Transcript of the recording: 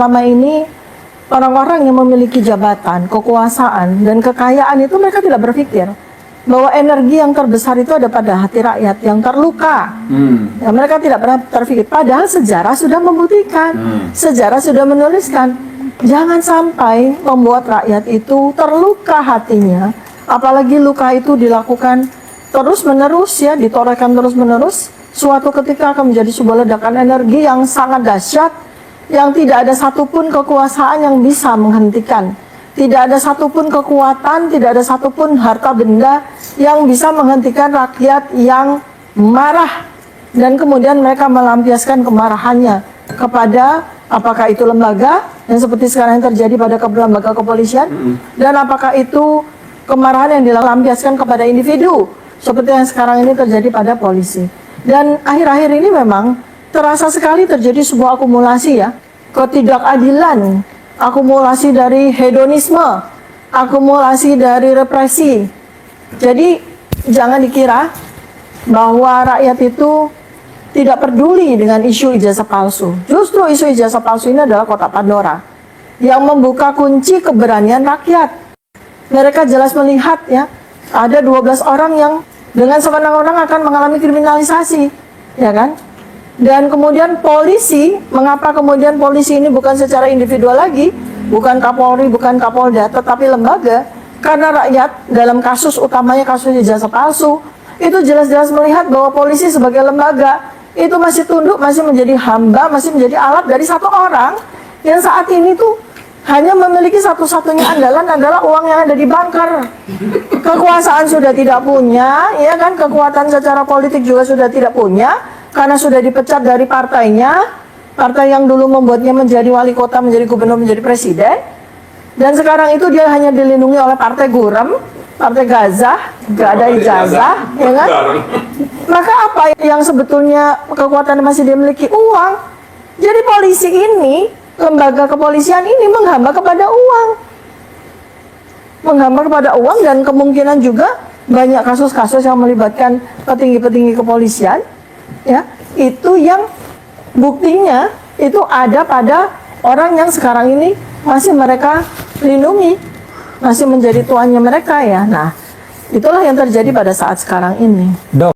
selama ini orang-orang yang memiliki jabatan, kekuasaan, dan kekayaan itu mereka tidak berpikir bahwa energi yang terbesar itu ada pada hati rakyat yang terluka. Ya, mereka tidak pernah terpikir. Padahal sejarah sudah membuktikan, sejarah sudah menuliskan, jangan sampai membuat rakyat itu terluka hatinya. Apalagi luka itu dilakukan terus-menerus, ya, ditorehkan terus-menerus. Suatu ketika akan menjadi sebuah ledakan energi yang sangat dahsyat, yang tidak ada satupun kekuasaan yang bisa menghentikan. Tidak ada satupun kekuatan, tidak ada satupun harta benda yang bisa menghentikan rakyat yang marah. Dan kemudian mereka melampiaskan kemarahannya kepada apakah itu lembaga, yang seperti sekarang yang terjadi pada lembaga kepolisian, dan apakah itu kemarahan yang dilampiaskan kepada individu, seperti yang sekarang ini terjadi pada polisi. Dan akhir-akhir ini memang terasa sekali terjadi sebuah akumulasi, ya, ketidakadilan, akumulasi dari hedonisme, akumulasi dari represi. Jadi jangan dikira bahwa rakyat itu tidak peduli dengan isu ijazah palsu. Justru isu ijazah palsu ini adalah kotak Pandora yang membuka kunci keberanian rakyat. Mereka jelas melihat, ya, ada 12 orang yang dengan sewenang-wenang akan mengalami kriminalisasi, ya kan? Dan kemudian polisi, mengapa kemudian polisi ini bukan secara individual lagi, bukan Kapolri, bukan Kapolda, tetapi lembaga? Karena rakyat dalam kasus utamanya kasus ijazah palsu, itu jelas-jelas melihat bahwa polisi sebagai lembaga itu masih tunduk, masih menjadi hamba, masih menjadi alat dari satu orang yang saat ini tuh hanya memiliki satu-satunya andalan adalah uang yang ada di bunker. Kekuasaan sudah tidak punya, ya kan? Kekuatan secara politik juga sudah tidak punya, karena sudah dipecat dari partainya, partai yang dulu membuatnya menjadi wali kota, menjadi gubernur, menjadi presiden. Dan sekarang itu dia hanya dilindungi oleh partai Gurem, partai Gazah, gak ada ijazah, ya kan? Maka apa yang sebetulnya kekuatan masih dimiliki? Uang. Jadi polisi ini, lembaga kepolisian ini menghamba kepada uang. Menghamba kepada uang, dan kemungkinan juga banyak kasus-kasus yang melibatkan petinggi-petinggi kepolisian, ya, itu yang buktinya itu ada pada orang yang sekarang ini masih mereka lindungi, masih menjadi tuannya mereka, ya. Nah, itulah yang terjadi pada saat sekarang ini.